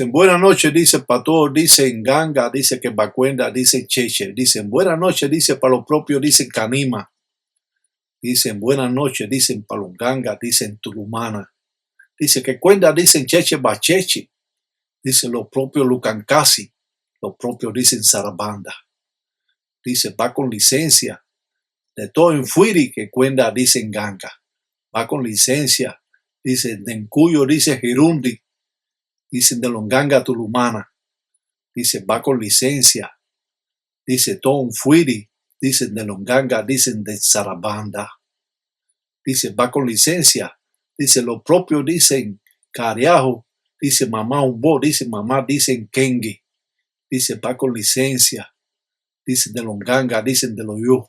Dicen buenas noches, dice Pastor, dicen Ganga, dice que Bacuenda, dicen Cheche. Dicen buenas noches, dice para los propios, dicen Canima. Dicen buenas noches, dicen Palunganga, dicen Tulumana. Dice que Cuenda, dicen Cheche Bacheche. Dicen los propios Lucancasi. Los propios dicen Sarabanda. Dice va con licencia. De todo en Fuiri que Cuenda, dicen Ganga. Va con licencia. Dicen de Encuyo, dice Girundi. Dicen de Longanga Tulumana. Dice va con licencia. Dice todo en Fuiri. Dicen de Longanga, dicen de Sarabanda. Dice va con licencia. Dice lo propio, dicen Cariajo. Dice mamá Umbo, dice mamá, dicen Kengue. Dice va con licencia. Dicen de Longanga, dicen de Loyo.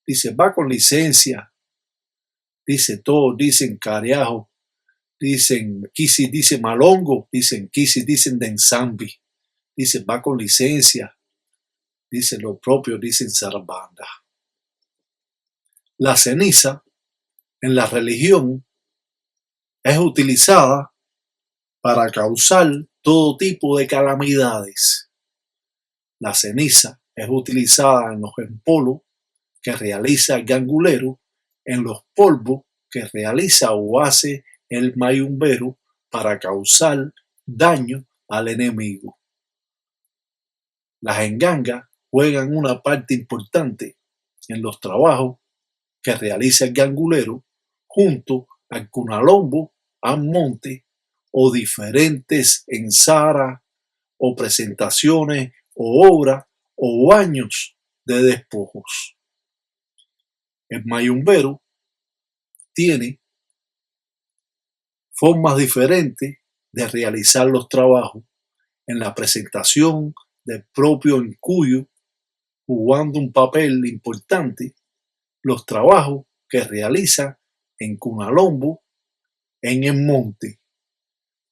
Dice va con licencia. Dice todo, dicen Cariajo. Dicen Kisi, dice Malongo. Dicen Kisi, dicen de Ensambi. Dice va con licencia. Dice lo propio, dicen Sarabanda. La ceniza en la religión es utilizada para causar todo tipo de calamidades. La ceniza es utilizada en los empolos que realiza el gangulero, en los polvos que realiza o hace el mayumbero para causar daño al enemigo. Las engangas juegan una parte importante en los trabajos que realiza el gangulero junto al cunalombo, al monte o diferentes ensaras o presentaciones o obras o baños de despojos. El mayumbero tiene formas diferentes de realizar los trabajos en la presentación del propio encuyo, jugando un papel importante los trabajos que realiza en Cunalombo, en el monte.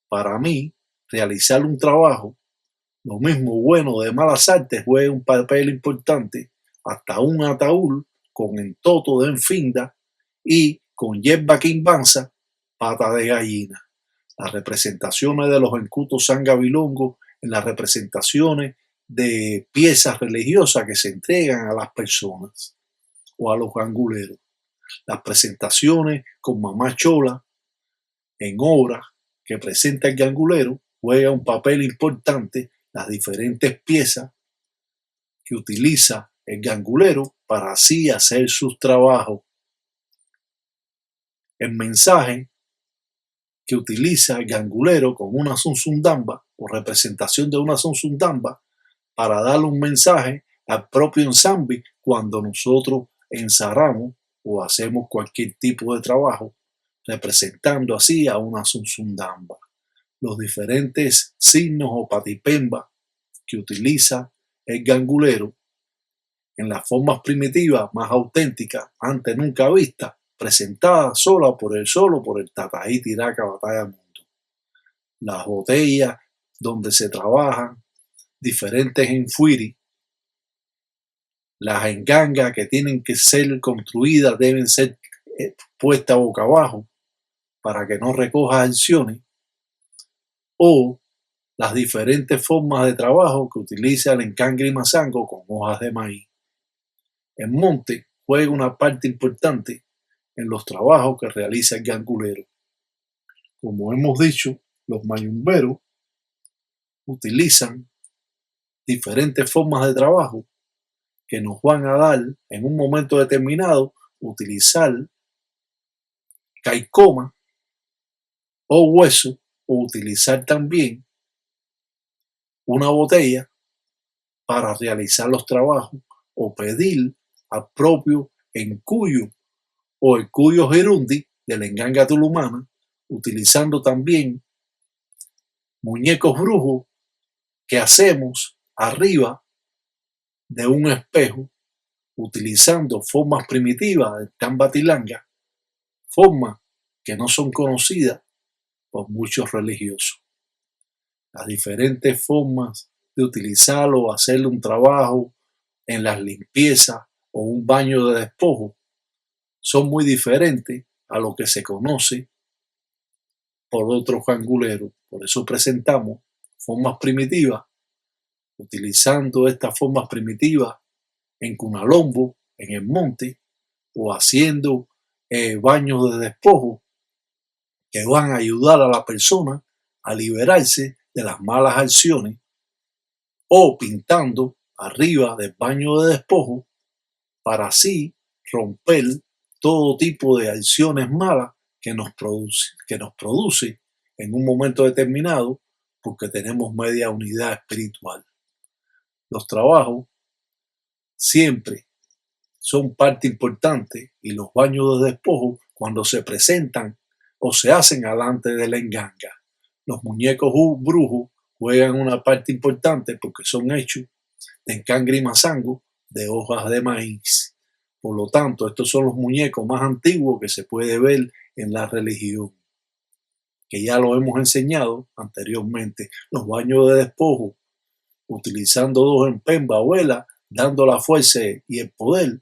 Para mí, realizar un trabajo, lo mismo bueno de malas artes, juega un papel importante, hasta un ataúd con entoto de enfinda y con yerba quimbanza, pata de gallina. Las representaciones de los encutos sangabilongos, en las representaciones de piezas religiosas que se entregan a las personas o a los ganguleros. Las presentaciones con mamá chola en obras que presenta el gangulero juega un papel importante las diferentes piezas que utiliza el gangulero para así hacer sus trabajos. El mensaje que utiliza el gangulero con una sunzundamba o representación de una sunzundamba para darle un mensaje al propio ensamble cuando nosotros ensarramos o hacemos cualquier tipo de trabajo representando así a una sunzundamba. Los diferentes signos o patipemba que utiliza el gangulero en las formas primitivas más auténticas, antes nunca vistas, presentadas solo por el Tataí Tiraca Batalla Mundo. Las botellas donde se trabajan diferentes enfuiris, las engangas que tienen que ser construidas deben ser puestas boca abajo para que no recoja acciones, o las diferentes formas de trabajo que utiliza el encangre y mazango con hojas de maíz. El monte juega una parte importante en los trabajos que realiza el gangulero. Como hemos dicho, los mayumberos utilizan diferentes formas de trabajo que nos van a dar en un momento determinado utilizar caicoma o hueso o utilizar también una botella para realizar los trabajos o pedir al propio encuyo o el cuyo gerundi de la enganga tulumana, utilizando también muñecos brujos que hacemos arriba de un espejo, utilizando formas primitivas del tambatilanga, formas que no son conocidas por muchos religiosos. Las diferentes formas de utilizarlo o hacerle un trabajo en las limpiezas o un baño de despojo son muy diferentes a lo que se conoce por otros ganguleros. Por eso presentamos formas primitivas, utilizando estas formas primitivas en Cunalombo, en el monte, o haciendo baños de despojo que van a ayudar a la persona a liberarse de las malas acciones, o pintando arriba del baño de despojo para así romper todo tipo de acciones malas que nos produce en un momento determinado porque tenemos media unidad espiritual. Los trabajos siempre son parte importante y los baños de despojo cuando se presentan o se hacen alante de la enganga. Los muñecos brujos juegan una parte importante porque son hechos de encangre y mazango de hojas de maíz. Por lo tanto, estos son los muñecos más antiguos que se puede ver en la religión, que ya lo hemos enseñado anteriormente. Los baños de despojo, utilizando dos en pemba o vela, dando la fuerza y el poder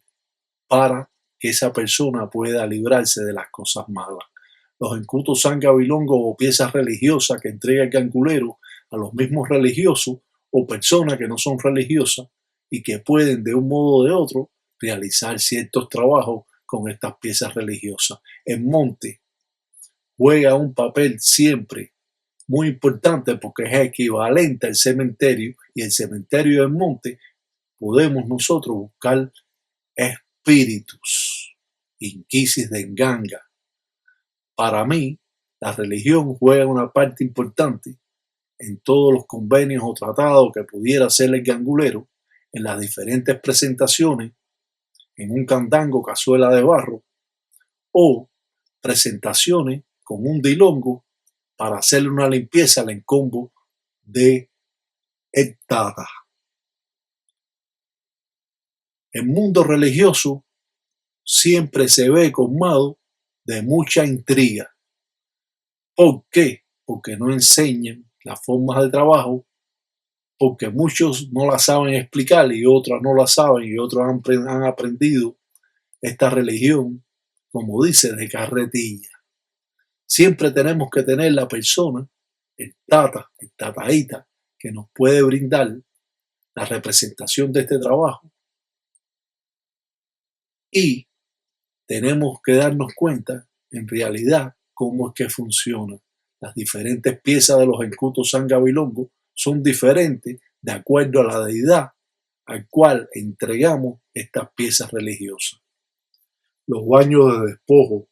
para que esa persona pueda librarse de las cosas malas. Los encutos sangabilongos o piezas religiosas que entrega el gangulero a los mismos religiosos o personas que no son religiosas y que pueden de un modo o de otro realizar ciertos trabajos con estas piezas religiosas. El monte juega un papel siempre muy importante porque es equivalente al cementerio, y el cementerio del monte podemos nosotros buscar espíritus, inquisis de enganga. Para mí, la religión juega una parte importante en todos los convenios o tratados que pudiera hacer el gangulero, en las diferentes presentaciones, en un candango cazuela de barro, o presentaciones con un dilongo para hacerle una limpieza al encombo de el tata. El mundo religioso siempre se ve colmado de mucha intriga. ¿Por qué? Porque no enseñan las formas de trabajo, porque muchos no las saben explicar y otras no las saben y otros han aprendido esta religión, como dice, de carretilla. Siempre tenemos que tener la persona, el tataíta, que nos puede brindar la representación de este trabajo, y tenemos que darnos cuenta en realidad cómo es que funciona. Las diferentes piezas de los encutos sangabilongos son diferentes de acuerdo a la deidad al cual entregamos estas piezas religiosas. Los baños de despojo,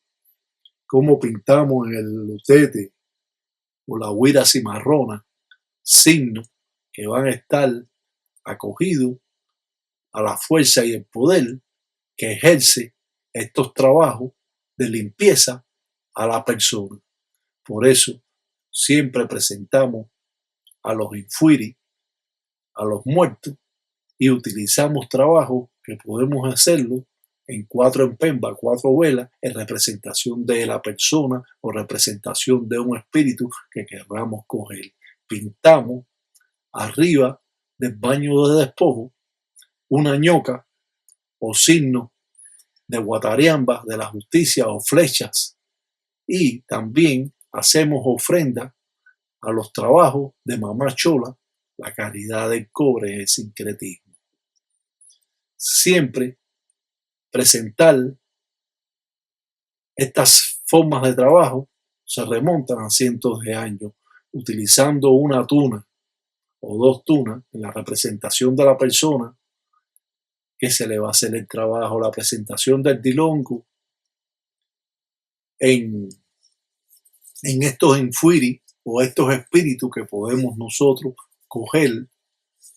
cómo pintamos en el lutete o la huira cimarrona, signos que van a estar acogidos a la fuerza y el poder que ejerce estos trabajos de limpieza a la persona. Por eso siempre presentamos a los infuiri, a los muertos, y utilizamos trabajos que podemos hacerlo en 4 en pemba, 4 velas, en representación de la persona o representación de un espíritu que querramos coger. Pintamos arriba del baño de despojo una ñoca o signo de guatariambas de la justicia o flechas, y también hacemos ofrenda a los trabajos de Mamá Chola, la caridad del cobre, el sincretismo. Siempre presentar estas formas de trabajo se remontan a cientos de años, utilizando una tuna o 2 tunas en la representación de la persona que se le va a hacer el trabajo, la presentación del dilongo en estos infuiri o estos espíritus que podemos nosotros coger,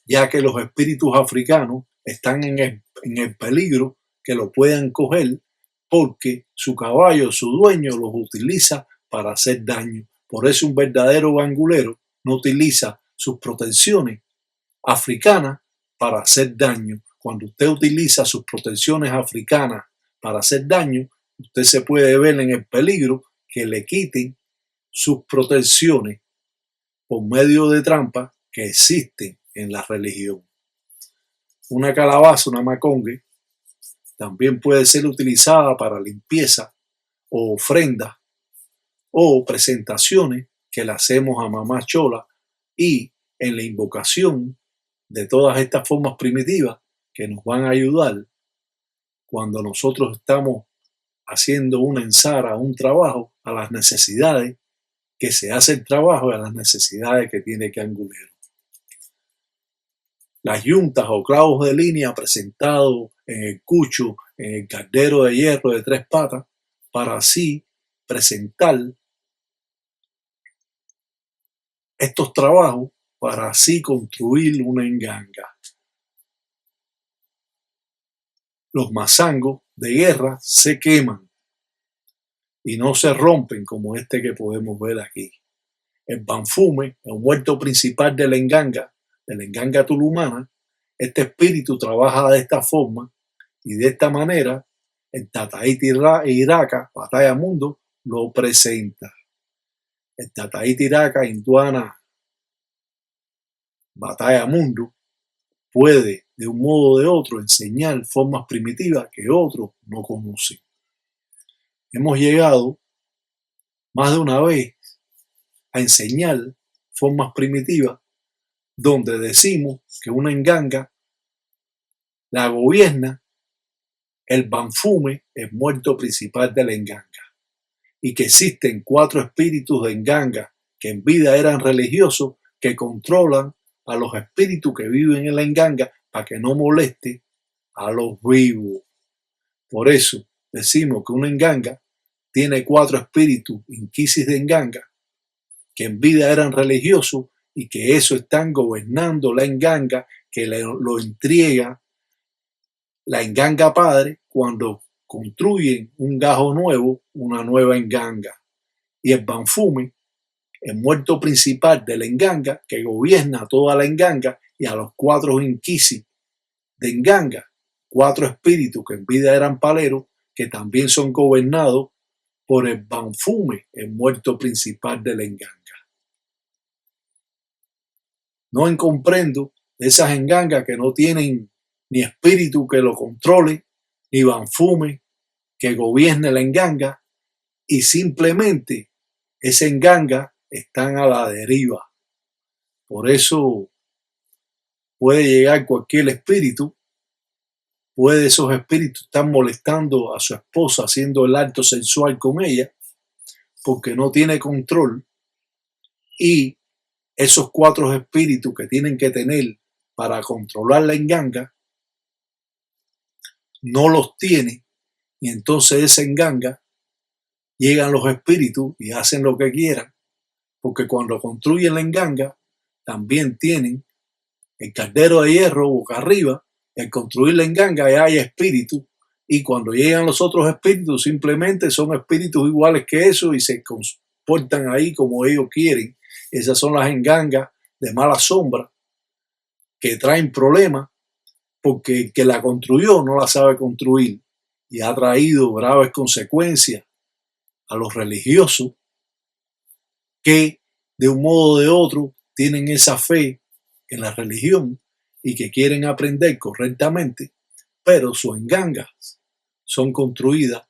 ya que los espíritus africanos están en el peligro que lo puedan coger porque su caballo, su dueño, los utiliza para hacer daño. Por eso un verdadero gangulero no utiliza sus protecciones africanas para hacer daño. Cuando usted utiliza sus protecciones africanas para hacer daño, usted se puede ver en el peligro que le quiten sus protecciones por medio de trampas que existen en la religión. Una calabaza, una macongue, también puede ser utilizada para limpieza o ofrendas o presentaciones que le hacemos a Mamá Chola, y en la invocación de todas estas formas primitivas que nos van a ayudar cuando nosotros estamos haciendo una ensara, un trabajo, a las necesidades que se hace el trabajo y a las necesidades que tiene que angulero. Las yuntas o clavos de línea presentados en el cucho, en el caldero de hierro de 3 patas, para así presentar estos trabajos, para así construir una enganga. Los mazangos de guerra se queman y no se rompen como este que podemos ver aquí. El banfume, el muerto principal de la enganga tulumana, este espíritu trabaja de esta forma y de esta manera el Tataíta Iraca, Batalla Mundo, lo presenta. El Tataíta Iraca, Intuana, Batalla Mundo, puede de un modo o de otro enseñar formas primitivas que otros no conocen. Hemos llegado más de una vez a enseñar formas primitivas donde decimos que una enganga la gobierna el banfume, el muerto principal de la enganga, y que existen 4 espíritus de enganga que en vida eran religiosos que controlan a los espíritus que viven en la enganga para que no moleste a los vivos. Por eso decimos que una enganga tiene 4 espíritus inquisis de enganga que en vida eran religiosos y que eso están gobernando la enganga, que lo entrega la enganga padre cuando construyen un gajo nuevo, una nueva enganga. Y el banfume, el muerto principal de la enganga, que gobierna toda la enganga, y a los 4 inquisis de enganga, 4 espíritus que en vida eran paleros, que también son gobernados por el banfume, el muerto principal de la enganga. No comprendo esas engangas que no tienen ni espíritu que lo controle, ni banfume que gobierne la enganga, y simplemente esa enganga están a la deriva. Por eso puede llegar cualquier espíritu, puede esos espíritus estar molestando a su esposa, haciendo el acto sensual con ella, porque no tiene control, y esos 4 espíritus que tienen que tener para controlar la enganga, no los tiene, y entonces esa enganga llegan los espíritus y hacen lo que quieran, porque cuando construyen la enganga también tienen el caldero de hierro boca arriba, y al construir la enganga ya hay espíritus, y cuando llegan los otros espíritus simplemente son espíritus iguales que eso y se comportan ahí como ellos quieren. Esas son las engangas de mala sombra que traen problemas porque el que la construyó no la sabe construir y ha traído graves consecuencias a los religiosos que de un modo o de otro tienen esa fe en la religión y que quieren aprender correctamente, pero sus engangas son construidas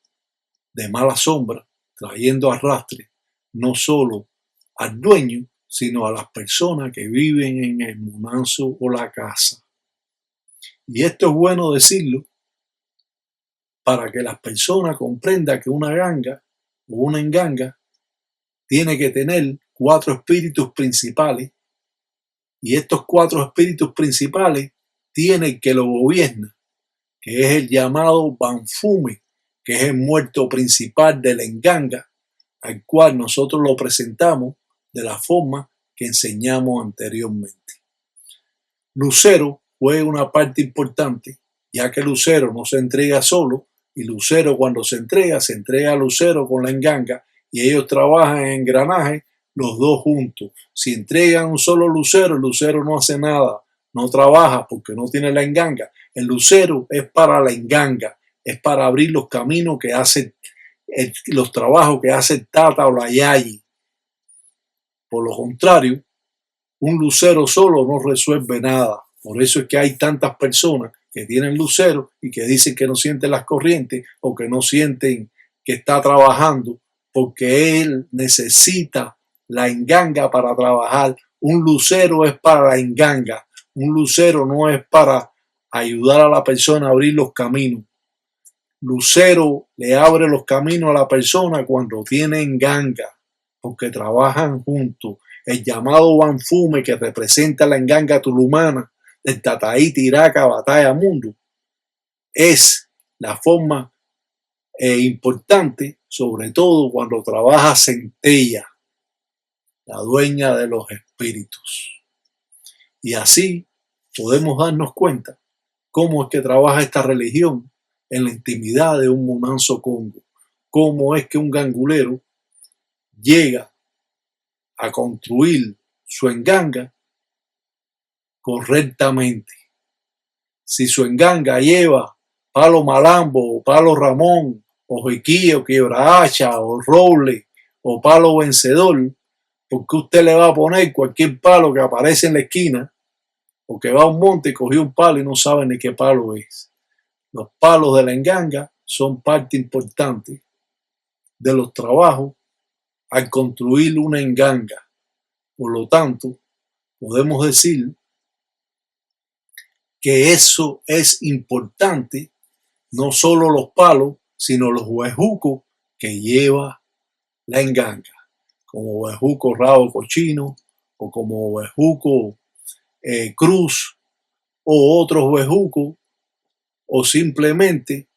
de mala sombra, trayendo arrastre no solo al dueño, sino a las personas que viven en el munazo o la casa. Y esto es bueno decirlo para que las personas comprendan que una ganga o una enganga tiene que tener 4 espíritus principales, y estos 4 espíritus principales tienen que lo gobierna, que es el llamado banfume, que es el muerto principal de la enganga, al cual nosotros lo presentamos de la forma que enseñamos anteriormente. Lucero juega una parte importante, ya que Lucero no se entrega solo, y Lucero cuando se entrega a Lucero con la enganga, y ellos trabajan en engranaje los dos juntos. Si entregan un solo Lucero, el Lucero no hace nada, no trabaja porque no tiene la enganga. El Lucero es para la enganga, es para abrir los caminos que hace, los trabajos que hace el Tata o la Yayi. Por lo contrario, un lucero solo no resuelve nada. Por eso es que hay tantas personas que tienen lucero y que dicen que no sienten las corrientes o que no sienten que está trabajando, porque él necesita la enganga para trabajar Un lucero es para la enganga. Un lucero no es para ayudar a la persona a abrir los caminos. Lucero le abre los caminos a la persona cuando tiene enganga, porque trabajan juntos. El llamado Banfume, que representa la enganga tulumana del Tataí, Tiraca, Batalla Mundo, es la forma importante, sobre todo cuando trabaja Centella, la dueña de los espíritus. Y así podemos darnos cuenta cómo es que trabaja esta religión en la intimidad de un Munanzo Congo. Cómo es que un gangulero llega a construir su enganga correctamente. Si su enganga lleva palo malambo, o palo ramón, o jiquillo, quiebra hacha, o roble, o palo vencedor, porque usted le va a poner cualquier palo que aparece en la esquina, o que va a un monte y cogió un palo y no sabe ni qué palo es. Los palos de la enganga son parte importante de los trabajos al construir una enganga. Por lo tanto, podemos decir que eso es importante, no solo los palos, sino los huejucos que lleva la enganga, como huejuco rabo cochino, o como huejuco cruz, o otros huejucos, o simplemente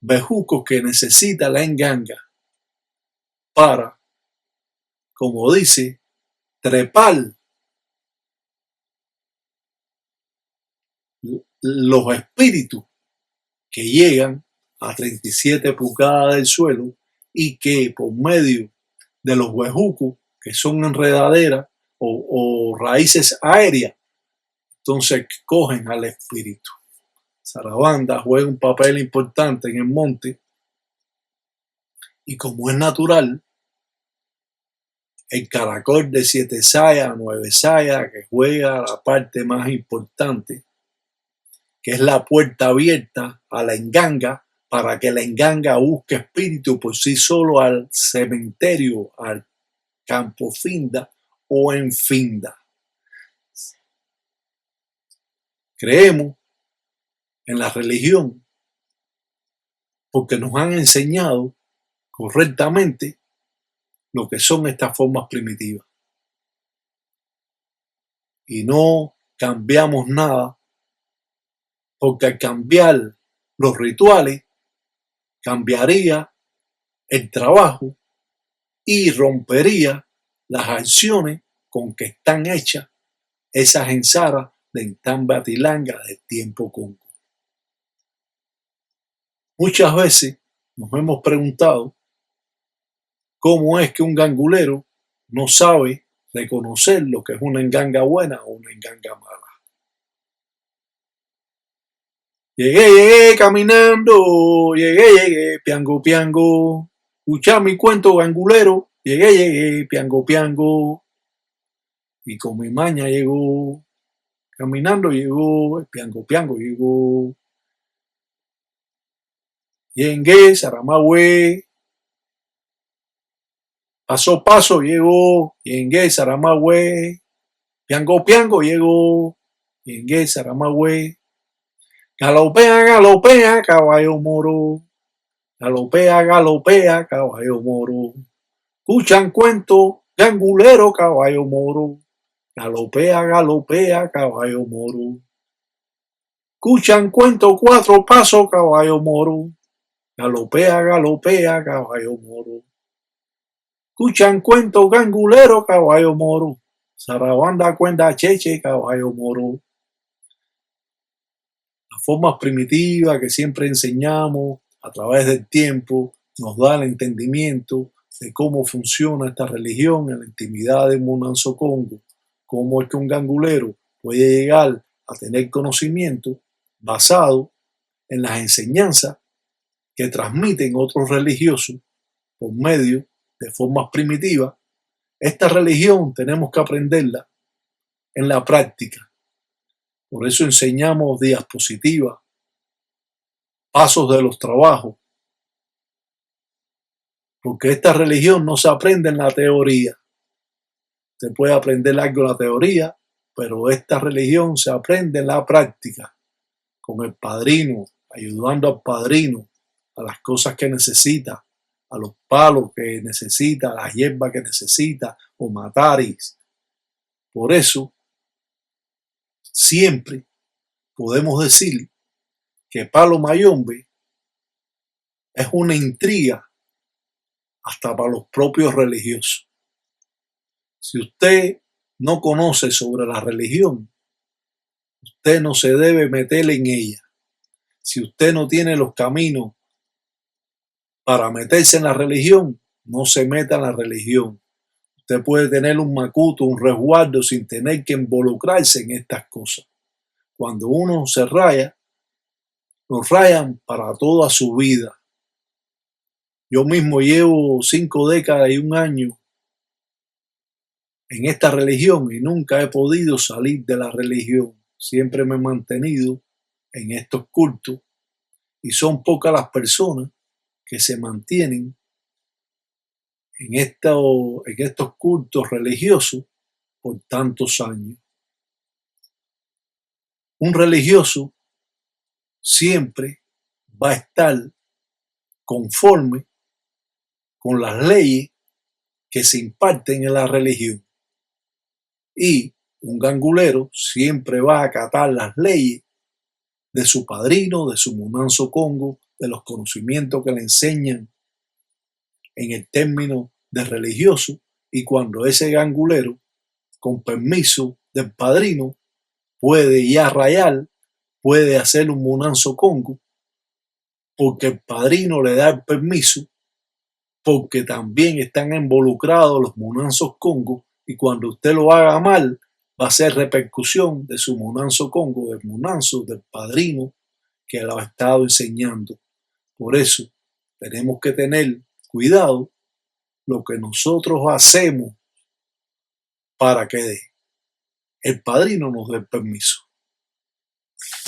bejucos que necesita la enganga para, como dice, trepar los espíritus que llegan a 37 pulgadas del suelo y que por medio de los bejucos, que son enredaderas o raíces aéreas, entonces cogen al espíritu. Sarabanda juega un papel importante en el monte y como es natural, el caracol de 7 sayas, 9 sayas, que juega la parte más importante, que es la puerta abierta a la enganga, para que la enganga busque espíritu por sí solo al cementerio, al campo finda o en finda. Creemos en la religión porque nos han enseñado correctamente lo que son estas formas primitivas. Y no cambiamos nada, porque al cambiar los rituales, cambiaría el trabajo y rompería las acciones con que están hechas esas ensaras de Intambatilanga del tiempo Congo. Muchas veces nos hemos preguntado cómo es que un gangulero no sabe reconocer lo que es una enganga buena o una enganga mala. Llegué caminando, llegué, piango, piango. Escuchá mi cuento gangulero, llegué, piango, piango. Y con mi maña llegó, caminando llegó, el piango, piango llegó. Yengue, Saramagüe, paso, paso llegó, Yengue, Saramagüe. Piango, piango llegó, Yengue, Saramagüe. Galopea, galopea, caballo moro. Galopea, galopea, caballo moro. Escuchan cuento, gangulero, caballo moro. Galopea, galopea, caballo moro. Escuchan cuento, 4 pasos, caballo moro. Galopea, galopea, caballo moro. Escuchan cuento, gangulero, caballo moro. Sarabanda cuenta cheche, caballo moro. Las formas primitivas que siempre enseñamos a través del tiempo nos da el entendimiento de cómo funciona esta religión en la intimidad de Munanzo Congo, cómo es que un gangulero puede llegar a tener conocimiento basado en las enseñanzas que transmiten otros religiosos por medio de formas primitivas. Esta religión tenemos que aprenderla en la práctica. Por eso enseñamos diapositivas, pasos de los trabajos, porque esta religión no se aprende en la teoría, Se puede aprender algo en la teoría, pero esta religión se aprende en la práctica, con el padrino, ayudando al padrino a las cosas que necesita, a los palos que necesita, a las hierbas que necesita, o mataris. Por eso, siempre podemos decir que Palo Mayombe es una intriga hasta para los propios religiosos. Si usted no conoce sobre la religión, usted no se debe meter en ella. Si usted no tiene los caminos para meterse en la religión, no se meta en la religión. Usted puede tener un macuto, un resguardo sin tener que involucrarse en estas cosas. Cuando uno se raya, lo rayan para toda su vida. Yo mismo llevo 5 décadas y 1 año en esta religión y nunca he podido salir de la religión. Siempre me he mantenido en estos cultos y son pocas las personas que se mantienen en estos cultos religiosos por tantos años. Un religioso siempre va a estar conforme con las leyes que se imparten en la religión. Y un gangulero siempre va a acatar las leyes de su padrino, de su Munanzo Congo, de los conocimientos que le enseñan en el término de religioso, y cuando ese gangulero, con permiso del padrino, puede ya rayar, puede hacer un Munanzo Congo, porque el padrino le da el permiso, porque también están involucrados los Munanzos Congo, y cuando usted lo haga mal, va a ser repercusión de su Munanzo Congo, del Munanzo, del padrino que lo ha estado enseñando. Por eso tenemos que tener cuidado lo que nosotros hacemos para que el padrino nos dé el permiso.